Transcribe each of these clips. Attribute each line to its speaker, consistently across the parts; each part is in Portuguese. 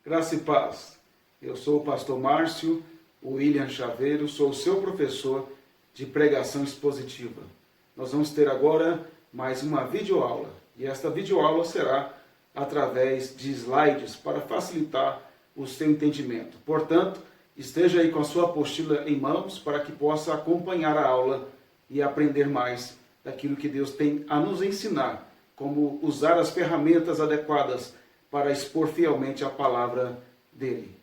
Speaker 1: Graça e paz. Eu sou o pastor Márcio William Chaveiro, sou o seu professor de pregação expositiva. Nós vamos ter agora mais uma videoaula, e esta videoaula será através de slides para facilitar o seu entendimento. Portanto, esteja aí com a sua apostila em mãos para que possa acompanhar a aula e aprender mais daquilo que Deus tem a nos ensinar, como usar as ferramentas adequadas para expor fielmente a palavra dele.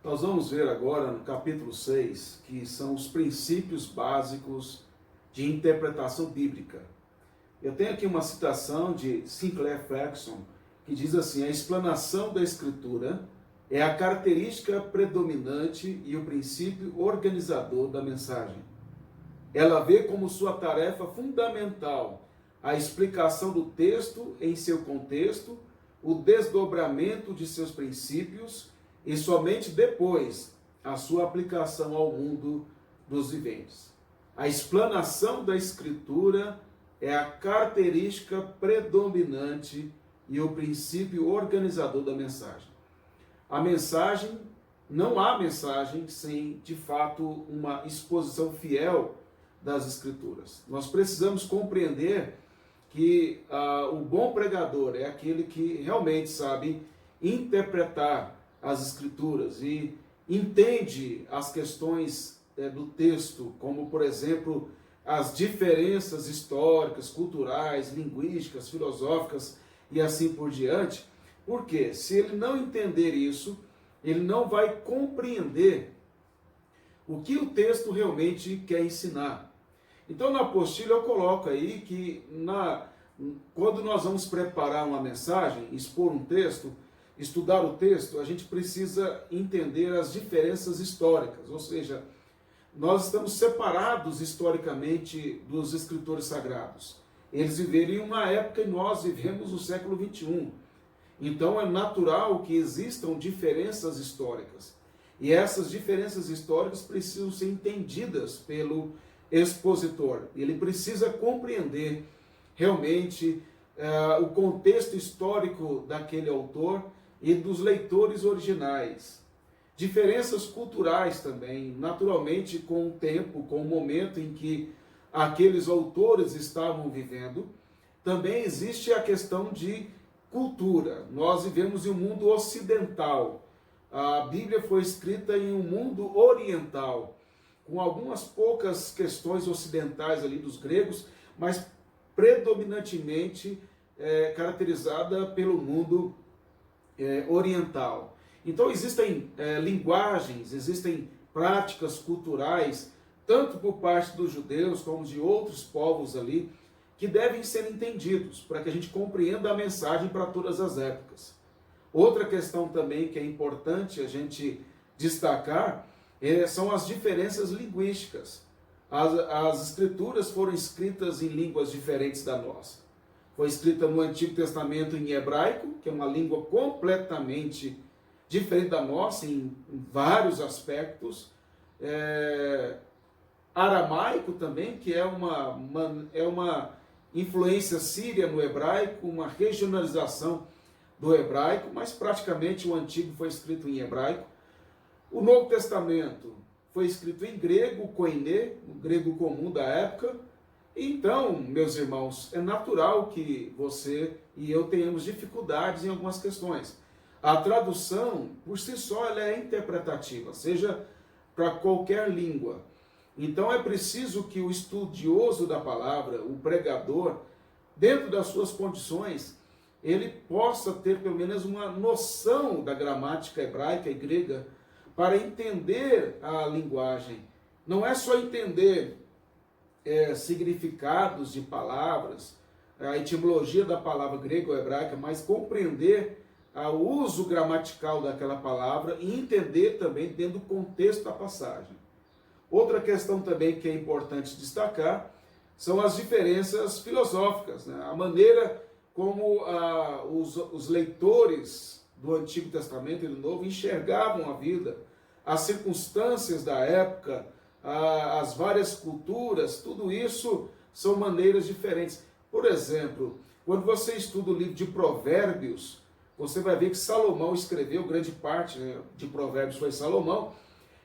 Speaker 1: Nós vamos ver agora no capítulo 6, que são os princípios básicos de interpretação bíblica. Eu tenho aqui uma citação de Sinclair Ferguson, que diz assim: a explanação da Escritura é a característica predominante e o princípio organizador da mensagem. Ela vê como sua tarefa fundamental a explicação do texto em seu contexto, o desdobramento de seus princípios e somente depois a sua aplicação ao mundo dos viventes. A explanação da Escritura é a característica predominante e o princípio organizador da mensagem. Não há mensagem sem, de fato, uma exposição fiel das Escrituras. Nós precisamos compreender que o bom pregador é aquele que realmente sabe interpretar as Escrituras e entende as questões do texto, como, por exemplo, as diferenças históricas, culturais, linguísticas, filosóficas e assim por diante. Porque se ele não entender isso, ele não vai compreender o que o texto realmente quer ensinar. Então, na apostila eu coloco aí que quando nós vamos preparar uma mensagem, expor um texto, estudar o texto, a gente precisa entender as diferenças históricas, ou seja, nós estamos separados historicamente dos escritores sagrados. Eles viveram em uma época e nós vivemos no século 21. Então é natural que existam diferenças históricas. E essas diferenças históricas precisam ser entendidas pelo expositor. Ele precisa compreender realmente o contexto histórico daquele autor e dos leitores originais. Diferenças culturais também, naturalmente com o tempo, com o momento em que aqueles autores estavam vivendo. Também existe a questão de cultura. Nós vivemos em um mundo ocidental. A Bíblia foi escrita em um mundo oriental, com algumas poucas questões ocidentais ali dos gregos, mas predominantemente caracterizada pelo mundo oriental. Então existem linguagens, existem práticas culturais, tanto por parte dos judeus como de outros povos ali, que devem ser entendidos para que a gente compreenda a mensagem para todas as épocas. Outra questão também que é importante a gente destacar são as diferenças linguísticas. As escrituras foram escritas em línguas diferentes da nossa. Foi escrita no Antigo Testamento em hebraico, que é uma língua completamente diferente da nossa em vários aspectos. Aramaico também, que é uma influência síria no hebraico, uma regionalização do hebraico, mas praticamente o Antigo foi escrito em hebraico. O Novo Testamento foi escrito em grego, koiné, o grego comum da época. Então, meus irmãos, é natural que você e eu tenhamos dificuldades em algumas questões. A tradução, por si só, ela é interpretativa, seja para qualquer língua. Então é preciso que o estudioso da palavra, o pregador, dentro das suas condições, ele possa ter pelo menos uma noção da gramática hebraica e grega para entender a linguagem. Não é só entender significados de palavras, a etimologia da palavra grega ou hebraica, mas compreender o uso gramatical daquela palavra e entender também dentro do contexto da passagem. Outra questão também que é importante destacar são as diferenças filosóficas, né? A maneira como os leitores do Antigo Testamento e do Novo enxergavam a vida, as circunstâncias da época, as várias culturas, tudo isso são maneiras diferentes. Por exemplo, quando você estuda o livro de Provérbios, você vai ver que Salomão escreveu, grande parte, né, de Provérbios foi Salomão,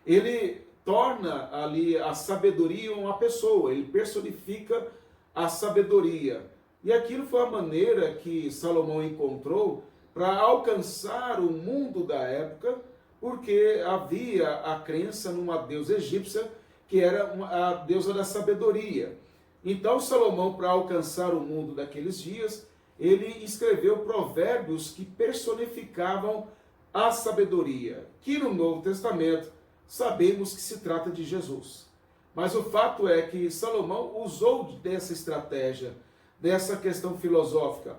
Speaker 1: ele torna ali a sabedoria uma pessoa, ele personifica a sabedoria. E aquilo foi a maneira que Salomão encontrou para alcançar o mundo da época, porque havia a crença numa deusa egípcia, que era a deusa da sabedoria. Então Salomão, para alcançar o mundo daqueles dias, ele escreveu provérbios que personificavam a sabedoria, que no Novo Testamento sabemos que se trata de Jesus. Mas o fato é que Salomão usou dessa estratégia, dessa questão filosófica.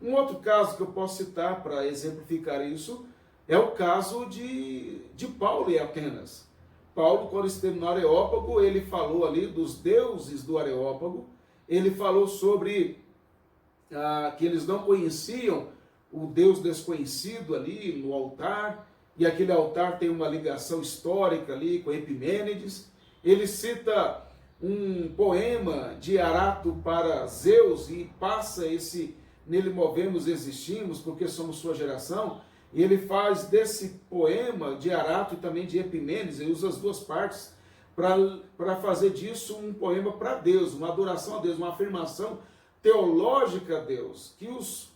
Speaker 1: Um outro caso que eu posso citar para exemplificar isso é o caso de Paulo em Atenas. Paulo, quando esteve no Areópago, ele falou ali dos deuses do Areópago, ele falou sobre que eles não conheciam o Deus desconhecido ali no altar, e aquele altar tem uma ligação histórica ali com Epimênides. Ele cita um poema de Arato para Zeus e passa esse nele movemos, existimos, porque somos sua geração. E ele faz desse poema de Arato e também de Epimênides, ele usa as duas partes para fazer disso um poema para Deus, uma adoração a Deus, uma afirmação teológica a Deus, que os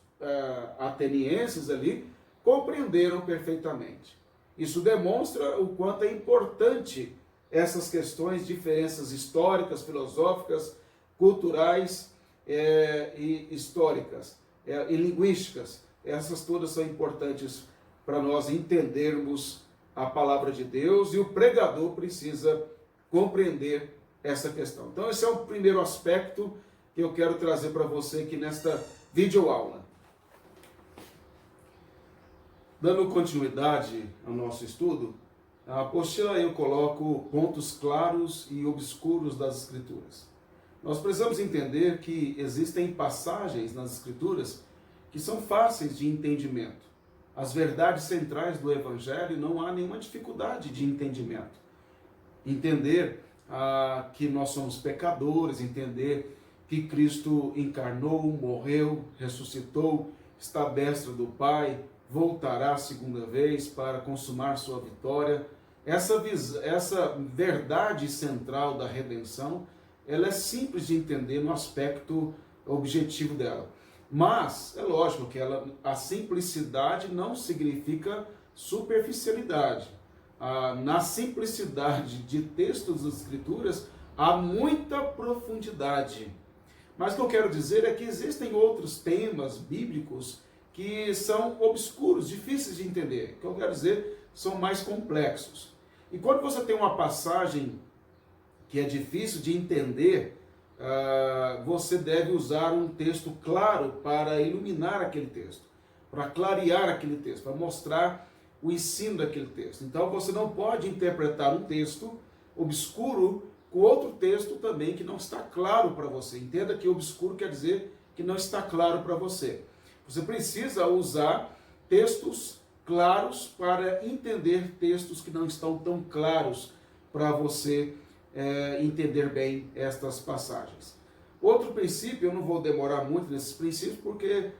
Speaker 1: atenienses ali compreenderam perfeitamente. Isso demonstra o quanto é importante essas questões, diferenças históricas, filosóficas, culturais e históricas e linguísticas. Essas todas são importantes para nós entendermos a palavra de Deus, e o pregador precisa compreender essa questão. Então esse é o primeiro aspecto que eu quero trazer para você aqui nesta videoaula. Dando continuidade ao nosso estudo, na apostila eu coloco pontos claros e obscuros das Escrituras. Nós precisamos entender que existem passagens nas Escrituras que são fáceis de entendimento. As verdades centrais do Evangelho não há nenhuma dificuldade de entendimento. Entender que nós somos pecadores, entender que Cristo encarnou, morreu, ressuscitou, está à destra do Pai, voltará a segunda vez para consumar sua vitória. Essa verdade central da redenção, ela é simples de entender no aspecto objetivo dela. Mas, é lógico que a simplicidade não significa superficialidade. Na simplicidade de textos das Escrituras, há muita profundidade. Mas o que eu quero dizer é que existem outros temas bíblicos que são obscuros, difíceis de entender. O que eu quero dizer, são mais complexos. E quando você tem uma passagem que é difícil de entender, você deve usar um texto claro para iluminar aquele texto, para clarear aquele texto, para mostrar o ensino daquele texto. Então você não pode interpretar um texto obscuro com outro texto também que não está claro para você. Entenda que obscuro quer dizer que não está claro para você. Você precisa usar textos claros para entender textos que não estão tão claros para você entender bem estas passagens. Outro princípio, eu não vou demorar muito nesses princípios, porque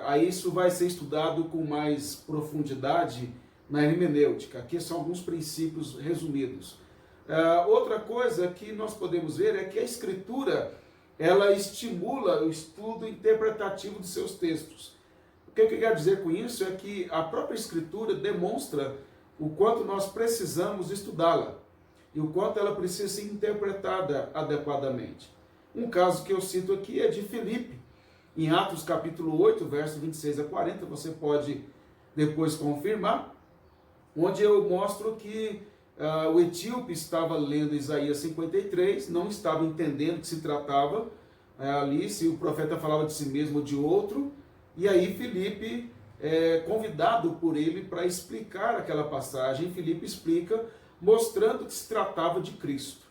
Speaker 1: aí isso vai ser estudado com mais profundidade na hermenêutica. Aqui são alguns princípios resumidos. Outra coisa que nós podemos ver é que a Escritura, ela estimula o estudo interpretativo de seus textos. O que eu quero dizer com isso é que a própria Escritura demonstra o quanto nós precisamos estudá-la e o quanto ela precisa ser interpretada adequadamente. Um caso que eu cito aqui é de Filipe, em Atos capítulo 8, verso 26 a 40, você pode depois confirmar, onde eu mostro que o etíope estava lendo Isaías 53, não estava entendendo o que se tratava ali, se o profeta falava de si mesmo ou de outro, e aí Filipe convidado por ele para explicar aquela passagem. Filipe explica, mostrando que se tratava de Cristo.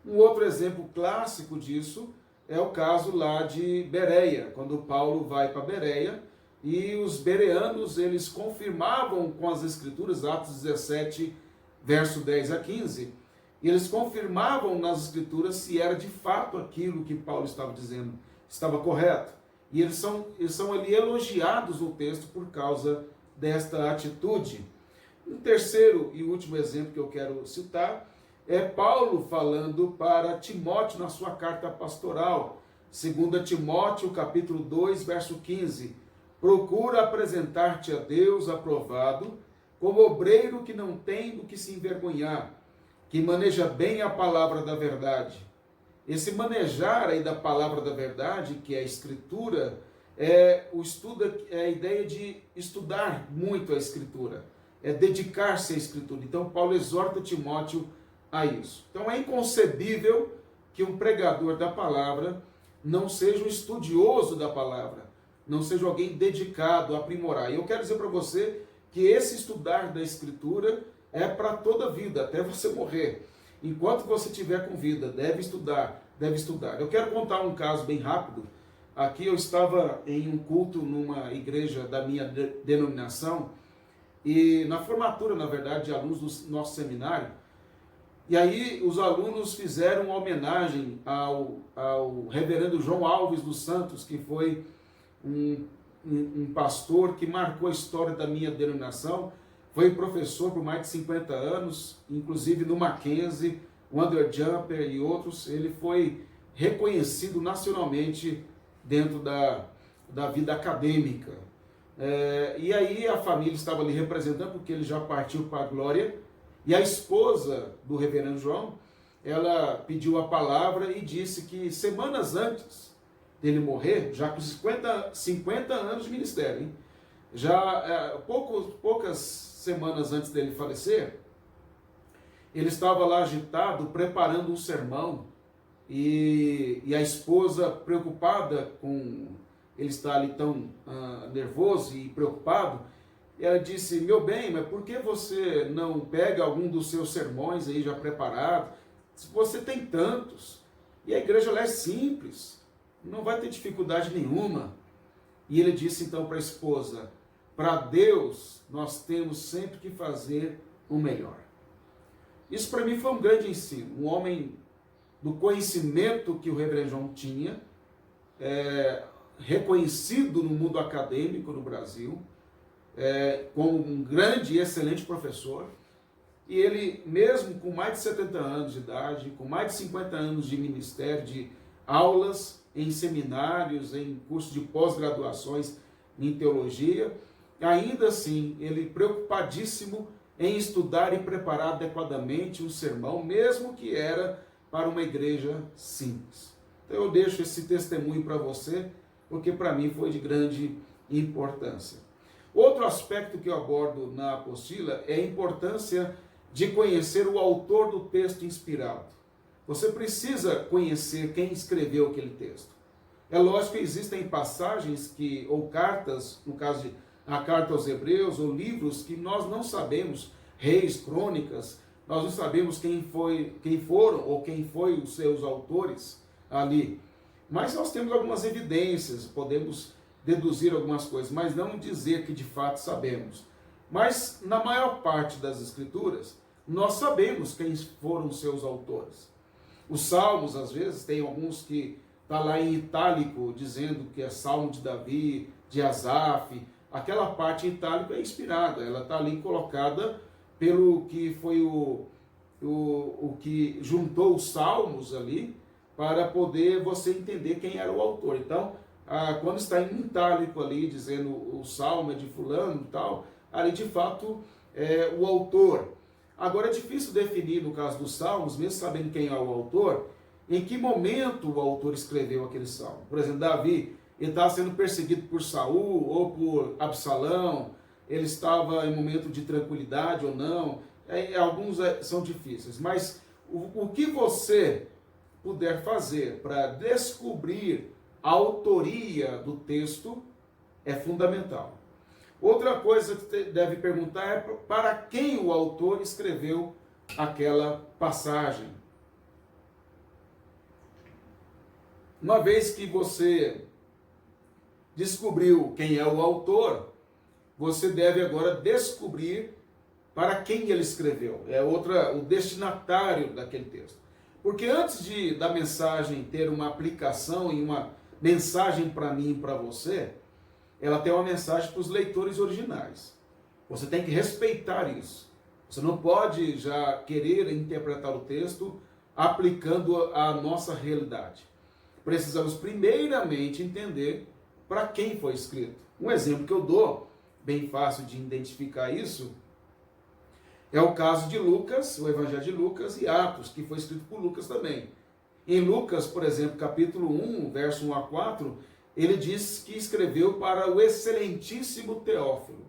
Speaker 1: Um outro exemplo clássico disso é o caso lá de Bereia, quando Paulo vai para Bereia, e os bereanos, eles confirmavam com as Escrituras, Atos 17, verso 10 a 15, E eles confirmavam nas Escrituras se era de fato aquilo que Paulo estava dizendo, estava correto. E eles são ali elogiados no texto por causa desta atitude. Um terceiro e último exemplo que eu quero citar é Paulo falando para Timóteo na sua carta pastoral, 2 Timóteo capítulo 2, verso 15. Procura apresentar-te a Deus aprovado, como obreiro que não tem do que se envergonhar, que maneja bem a palavra da verdade. Esse manejar aí da palavra da verdade, que é a Escritura, é a ideia de estudar muito a Escritura, é dedicar-se à Escritura. Então Paulo exorta Timóteo a isso. Então é inconcebível que um pregador da palavra não seja um estudioso da palavra, não seja alguém dedicado a aprimorar. E eu quero dizer para você que esse estudar da Escritura é para toda a vida, até você morrer. Enquanto você estiver com vida, deve estudar, deve estudar. Eu quero contar um caso bem rápido. Aqui eu estava em um culto numa igreja da minha denominação, e na formatura, na verdade, de alunos do nosso seminário, e aí os alunos fizeram uma homenagem ao reverendo João Alves dos Santos, que foi um pastor que marcou a história da minha denominação, foi professor por mais de 50 anos, inclusive no Mackenzie, Wonder Jumper e outros. Ele foi reconhecido nacionalmente dentro da vida acadêmica. E aí a família estava ali representando, porque ele já partiu para a glória, e a esposa do reverendo João, ela pediu a palavra e disse que semanas antes dele morrer, já com 50 anos de ministério, hein? Já poucas semanas antes dele falecer, ele estava lá agitado, preparando um sermão, e a esposa, preocupada com ele estar ali tão nervoso e preocupado, ela disse: meu bem, mas por que você não pega algum dos seus sermões aí já preparado? Você tem tantos, e a igreja lá é simples, não vai ter dificuldade nenhuma. E ele disse então para a esposa: para Deus nós temos sempre que fazer o melhor. Isso para mim foi um grande ensino, um homem do conhecimento que o reverendo João tinha, reconhecido no mundo acadêmico no Brasil, como um grande e excelente professor. E ele, mesmo com mais de 70 anos de idade, com mais de 50 anos de ministério, de aulas em seminários, em cursos de pós-graduações em teologia, ainda assim, ele preocupadíssimo em estudar e preparar adequadamente um sermão, mesmo que era para uma igreja simples. Então eu deixo esse testemunho para você, porque para mim foi de grande importância. Outro aspecto que eu abordo na apostila é a importância de conhecer o autor do texto inspirado. Você precisa conhecer quem escreveu aquele texto. É lógico que existem passagens ou cartas, no caso de a carta aos Hebreus, ou livros que nós não sabemos, Reis, Crônicas, nós não sabemos quem foram ou quem foi os seus autores ali. Mas nós temos algumas evidências, podemos deduzir algumas coisas, mas não dizer que de fato sabemos. Mas na maior parte das Escrituras, nós sabemos quem foram os seus autores. Os Salmos, às vezes, tem alguns que está lá em itálico, dizendo que é Salmo de Davi, de Asaf. Aquela parte em itálico é inspirada, ela está ali colocada pelo que foi o que juntou os Salmos ali, para poder você entender quem era o autor. Então, quando está em itálico ali, dizendo o Salmo é de fulano e tal, ali de fato é o autor. Agora é difícil definir, no caso dos Salmos, mesmo sabendo quem é o autor, em que momento o autor escreveu aquele Salmo. Por exemplo, Davi, ele estava sendo perseguido por Saul ou por Absalão, ele estava em momento de tranquilidade ou não. Alguns são difíceis, mas o que você puder fazer para descobrir a autoria do texto é fundamental. Outra coisa que você deve perguntar é para quem o autor escreveu aquela passagem. Uma vez que você descobriu quem é o autor, você deve agora descobrir para quem ele escreveu, o destinatário daquele texto. Porque antes da mensagem ter uma aplicação e uma mensagem para mim e para você, ela tem uma mensagem para os leitores originais. Você tem que respeitar isso. Você não pode já querer interpretar o texto aplicando a nossa realidade. Precisamos primeiramente entender para quem foi escrito. Um exemplo que eu dou, bem fácil de identificar isso, é o caso de Lucas, o Evangelho de Lucas e Atos, que foi escrito por Lucas também. Em Lucas, por exemplo, capítulo 1, verso 1 a 4, ele diz que escreveu para o excelentíssimo Teófilo.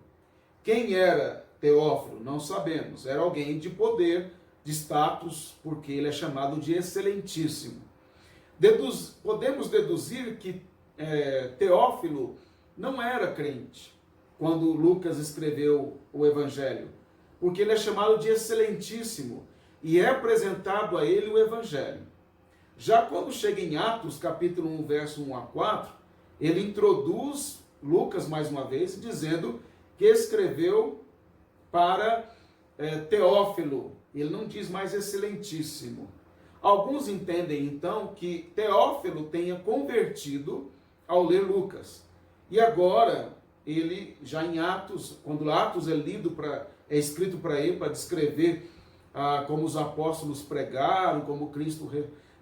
Speaker 1: Quem era Teófilo? Não sabemos. Era alguém de poder, de status, porque ele é chamado de excelentíssimo. Podemos deduzir que Teófilo não era crente quando Lucas escreveu o Evangelho, porque ele é chamado de excelentíssimo e é apresentado a ele o Evangelho. Já quando chega em Atos, capítulo 1, verso 1 a 4, ele introduz Lucas mais uma vez, dizendo que escreveu para Teófilo. Ele não diz mais excelentíssimo. Alguns entendem então que Teófilo tenha convertido ao ler Lucas. E agora, ele já em Atos, quando Atos é escrito para ele, para descrever como os apóstolos pregaram, como Cristo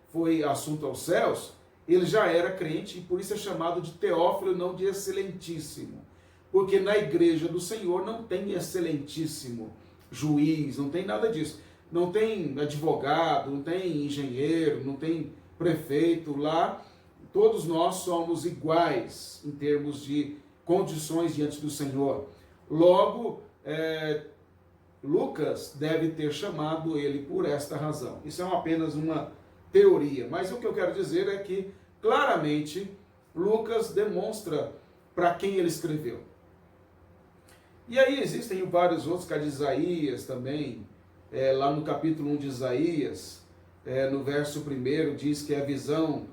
Speaker 1: foi assunto aos céus, ele já era crente e por isso é chamado de Teófilo, não de excelentíssimo. Porque na igreja do Senhor não tem excelentíssimo juiz, não tem nada disso. Não tem advogado, não tem engenheiro, não tem prefeito lá. Todos nós somos iguais em termos de condições diante do Senhor. Logo, Lucas deve ter chamado ele por esta razão. Isso é apenas uma teoria, mas o que eu quero dizer é que, claramente, Lucas demonstra para quem ele escreveu. E aí existem vários outros, que é de Isaías também, lá no capítulo 1 de Isaías, no verso 1, diz que é a visão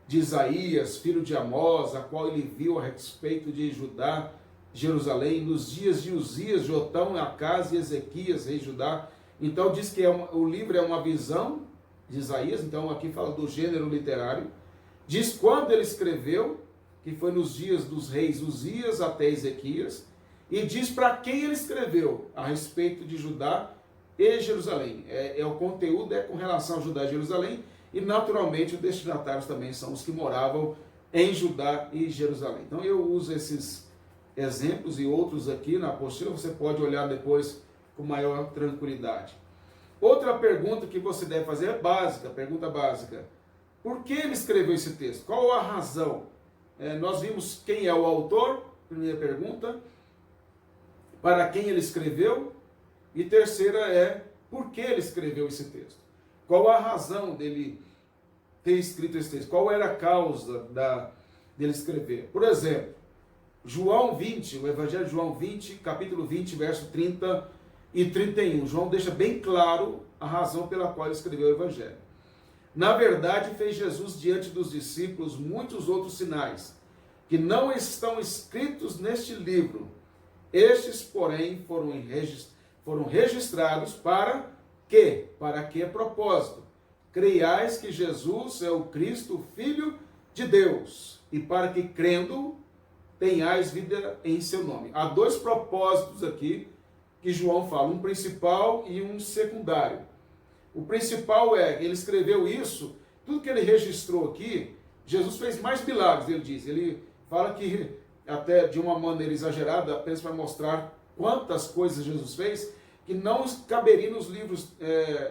Speaker 1: de Isaías, filho de Amós, a qual ele viu a respeito de Judá, Jerusalém, nos dias de Uzias, Jotão, Acás e Ezequias, rei de Judá. Então diz que o livro é uma visão de Isaías, então aqui fala do gênero literário. Diz quando ele escreveu, que foi nos dias dos reis Uzias até Ezequias, e diz para quem ele escreveu a respeito de Judá e Jerusalém. O conteúdo é com relação a Judá e Jerusalém, e naturalmente os destinatários também são os que moravam em Judá e Jerusalém. Então eu uso esses exemplos e outros aqui na apostila, você pode olhar depois com maior tranquilidade. Outra pergunta que você deve fazer é básica, pergunta básica. Por que ele escreveu esse texto? Qual a razão? Nós vimos quem é o autor, primeira pergunta, para quem ele escreveu, e terceira é por que ele escreveu esse texto. Qual a razão dele ter escrito esse texto? Qual era a causa dele escrever? Por exemplo, João 20, o Evangelho de João 20, capítulo 20, verso 30 e 31. João deixa bem claro a razão pela qual ele escreveu o Evangelho. Na verdade, fez Jesus diante dos discípulos muitos outros sinais, que não estão escritos neste livro. Estes, porém, foram registrados para quê? Para que propósito? Creiais que Jesus é o Cristo, Filho de Deus, e para que, crendo, tenhais vida em seu nome. Há dois propósitos aqui que João fala, um principal e um secundário. O principal ele escreveu isso, tudo que ele registrou aqui, Jesus fez mais milagres, ele diz. Ele fala que, até de uma maneira exagerada, apenas para mostrar quantas coisas Jesus fez, que não caberia nos livros,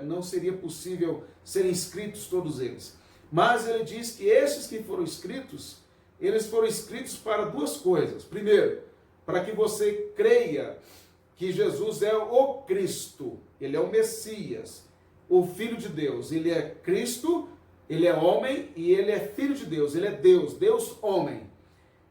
Speaker 1: não seria possível serem escritos todos eles. Mas ele diz que esses que foram escritos, eles foram escritos para duas coisas. Primeiro, para que você creia que Jesus é o Cristo, ele é o Messias, o Filho de Deus. Ele é Cristo, ele é homem e ele é Filho de Deus, ele é Deus, Deus homem.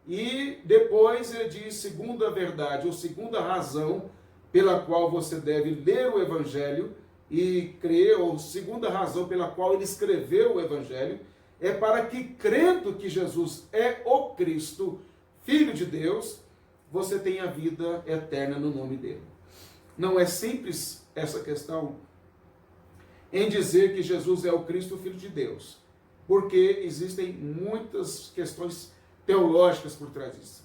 Speaker 1: E depois ele diz, segunda verdade, ou segunda razão pela qual você deve ler o Evangelho e crer, ou segunda razão pela qual ele escreveu o Evangelho, é para que, crendo que Jesus é o Cristo, Filho de Deus, você tenha vida eterna no nome dele. não é simples essa questão em dizer que Jesus é o Cristo, o Filho de Deus, porque existem muitas questões teológicas por trás disso,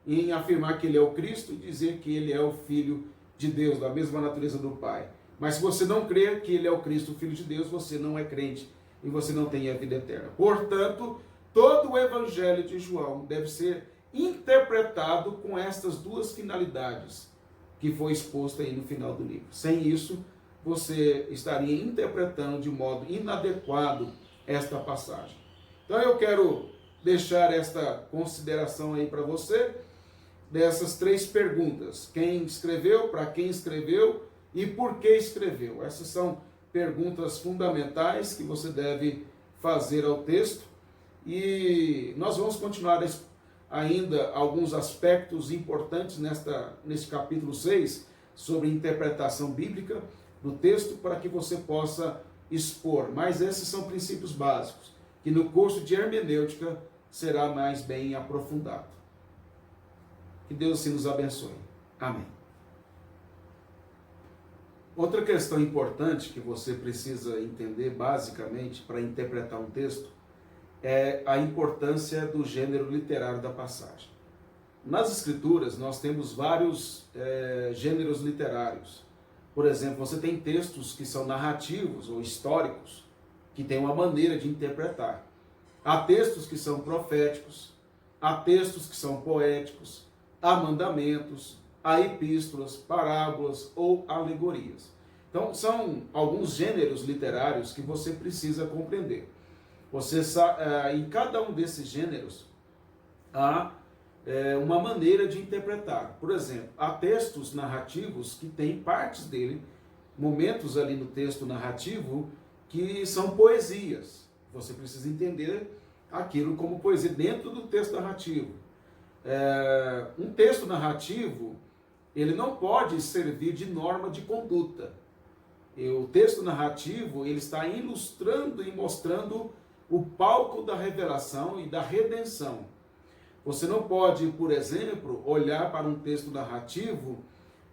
Speaker 1: em afirmar que ele é o Cristo e dizer que ele é o Filho de Deus, da mesma natureza do Pai. Mas se você não crer que ele é o Cristo, o Filho de Deus, você não é crente e você não tem a vida eterna. Portanto, todo o Evangelho de João deve ser interpretado com estas duas finalidades que foi exposta aí no final do livro. Sem isso, você estaria interpretando de modo inadequado esta passagem. Então eu quero deixar esta consideração aí para você, dessas três perguntas: quem escreveu, para quem escreveu e por que escreveu. Essas são perguntas fundamentais que você deve fazer ao texto, e nós vamos continuar ainda alguns aspectos importantes nesse capítulo 6, sobre interpretação bíblica do texto, para que você possa expor. Mas esses são princípios básicos, que no curso de hermenêutica será mais bem aprofundado. Que Deus se nos abençoe. Amém. Outra questão importante que você precisa entender basicamente para interpretar um texto é a importância do gênero literário da passagem. Nas Escrituras nós temos vários gêneros literários. Por exemplo, você tem textos que são narrativos ou históricos, que têm uma maneira de interpretar. Há textos que são proféticos, há textos que são poéticos, há mandamentos, há epístolas, parábolas ou alegorias. Então, são alguns gêneros literários que você precisa compreender. Em cada um desses gêneros há uma maneira de interpretar. Por exemplo, há textos narrativos que têm partes dele, momentos ali no texto narrativo, que são poesias. Você precisa entender aquilo como poesia dentro do texto narrativo. Um texto narrativo, ele não pode servir de norma de conduta. O texto narrativo, ele está ilustrando e mostrando o palco da revelação e da redenção. Você não pode, por exemplo, olhar para um texto narrativo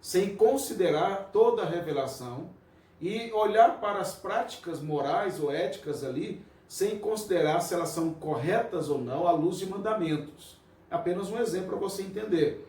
Speaker 1: sem considerar toda a revelação e olhar para as práticas morais ou éticas ali sem considerar se elas são corretas ou não à luz de mandamentos. Apenas um exemplo para você entender.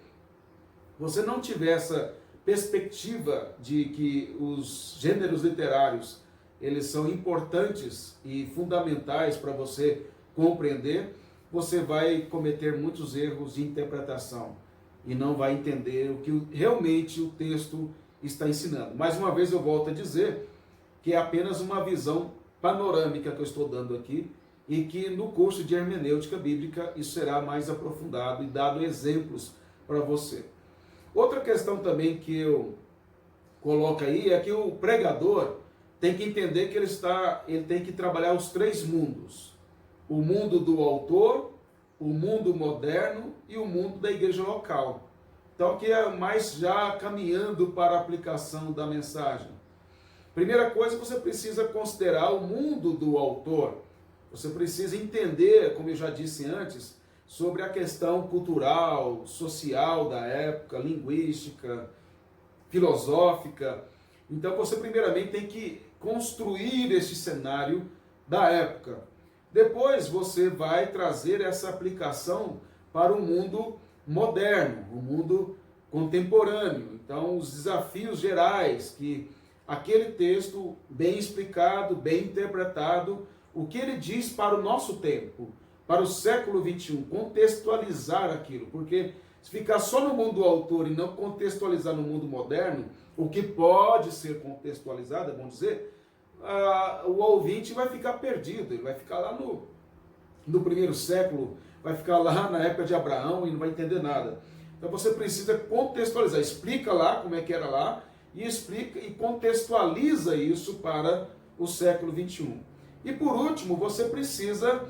Speaker 1: Você não tiver essa perspectiva de que os gêneros literários eles são importantes e fundamentais para você compreender, você vai cometer muitos erros de interpretação e não vai entender o que realmente o texto está ensinando. Mais uma vez eu volto a dizer que é apenas uma visão panorâmica que eu estou dando aqui, e que no curso de hermenêutica bíblica isso será mais aprofundado e dado exemplos para você. Outra questão também que eu coloco aí é que o pregador tem que entender que ele tem que trabalhar os três mundos: o mundo do autor, o mundo moderno e o mundo da igreja local. Então, aqui é mais já caminhando para a aplicação da mensagem. Primeira coisa, você precisa considerar o mundo do autor. Você precisa entender, como eu já disse antes, sobre a questão cultural, social da época, linguística, filosófica. Então, você primeiramente tem que construir esse cenário da época. Depois você vai trazer essa aplicação para o mundo moderno, o mundo contemporâneo. Então, os desafios gerais que aquele texto bem explicado, bem interpretado, o que ele diz para o nosso tempo, para o século XXI, contextualizar aquilo, porque se ficar só no mundo do autor e não contextualizar no mundo moderno, o que pode ser contextualizado, é bom dizer, o ouvinte vai ficar perdido, ele vai ficar lá no primeiro século, vai ficar lá na época de Abraão e não vai entender nada. Então você precisa contextualizar, explica lá como é que era lá, e explica e contextualiza isso para o século XXI. E por último, você precisa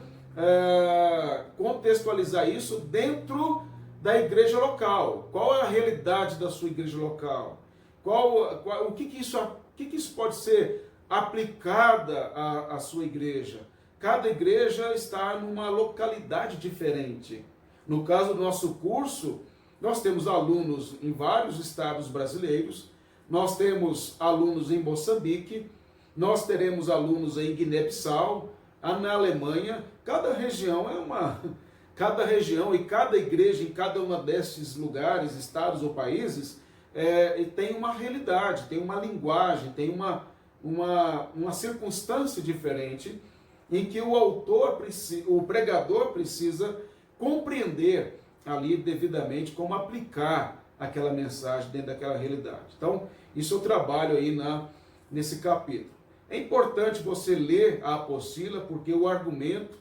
Speaker 1: contextualizar isso dentro da igreja local. Qual é a realidade da sua igreja local? O que isso pode ser aplicada à sua igreja? Cada igreja está numa localidade diferente. No caso do nosso curso, nós temos alunos em vários estados brasileiros, nós temos alunos em Moçambique, nós teremos alunos em Guiné-Bissau, na Alemanha. Cada região cada região e cada igreja em cada uma desses lugares, estados ou países, tem uma realidade, tem uma linguagem, tem uma circunstância diferente em que o pregador precisa compreender ali devidamente como aplicar aquela mensagem dentro daquela realidade. Então, isso eu trabalho aí nesse capítulo. É importante você ler a apostila, porque o argumento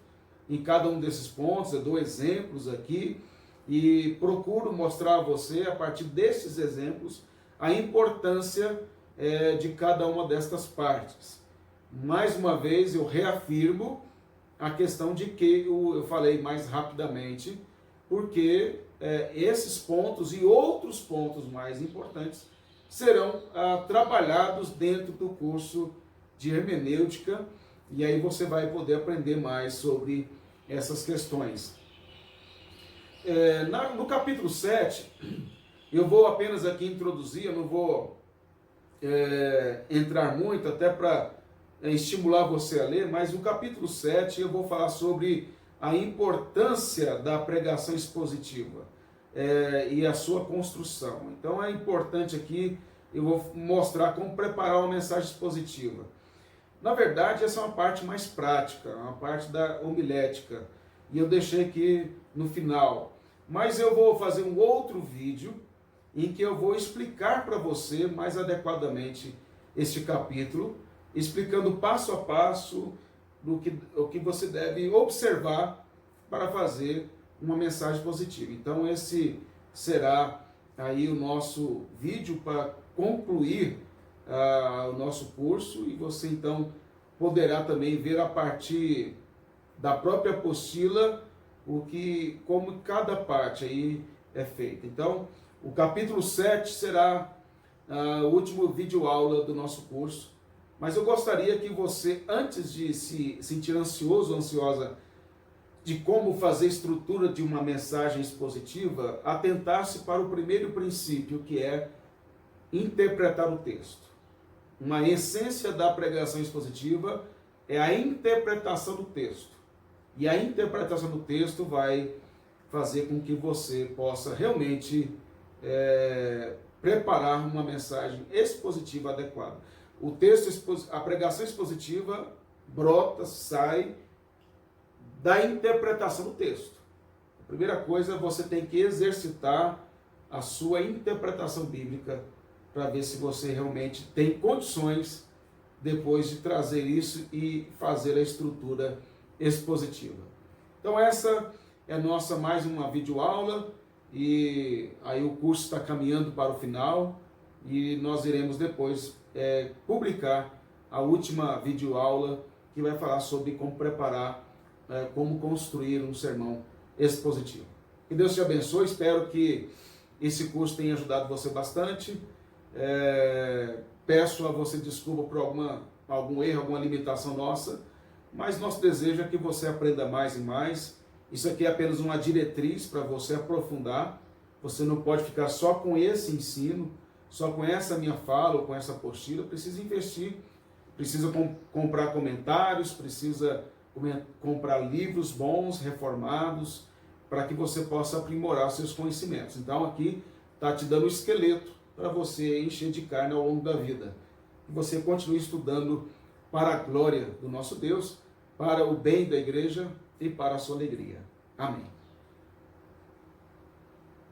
Speaker 1: em cada um desses pontos, eu dou exemplos aqui e procuro mostrar a você, a partir desses exemplos, a importância de cada uma destas partes. Mais uma vez, eu reafirmo a questão de que eu falei mais rapidamente, porque esses pontos e outros pontos mais importantes serão trabalhados dentro do curso de hermenêutica, e aí você vai poder aprender mais sobre essas questões. No capítulo 7, eu vou apenas aqui introduzir, eu não vou entrar muito, até para estimular você a ler, mas no capítulo 7 eu vou falar sobre a importância da pregação expositiva e a sua construção. Então é importante aqui, eu vou mostrar como preparar uma mensagem expositiva. Na verdade, essa é uma parte mais prática, uma parte da homilética, e eu deixei aqui no final. Mas eu vou fazer um outro vídeo em que eu vou explicar para você mais adequadamente este capítulo, explicando passo a passo o que você deve observar para fazer uma mensagem positiva. Então esse será aí o nosso vídeo para concluir o nosso curso, e você então poderá também ver a partir da própria apostila como cada parte aí é feita. Então, o capítulo 7 será o último vídeo aula do nosso curso, mas eu gostaria que você, antes de se sentir ansioso ou ansiosa de como fazer a estrutura de uma mensagem expositiva, atentasse para o primeiro princípio, que é interpretar o texto. Uma essência da pregação expositiva é a interpretação do texto. E a interpretação do texto vai fazer com que você possa realmente preparar uma mensagem expositiva adequada. O texto, a pregação expositiva sai da interpretação do texto. A primeira coisa, você tem que exercitar a sua interpretação bíblica para ver se você realmente tem condições depois de trazer isso e fazer a estrutura expositiva. Então essa é a nossa mais uma videoaula, e aí o curso está caminhando para o final, e nós iremos depois publicar a última videoaula, que vai falar sobre como preparar, como construir um sermão expositivo. Que Deus te abençoe, espero que esse curso tenha ajudado você bastante. Peço a você desculpa por algum erro, alguma limitação nossa, mas nosso desejo é que você aprenda mais e mais. Isso aqui é apenas uma diretriz para você aprofundar. Você não pode ficar só com esse ensino, só com essa minha fala ou com essa apostila. Precisa investir, precisa comprar comentários, precisa comprar livros bons, reformados, para que você possa aprimorar seus conhecimentos. Então aqui está te dando o esqueleto para você encher de carne ao longo da vida. Que você continue estudando para a glória do nosso Deus, para o bem da igreja e para a sua alegria. Amém.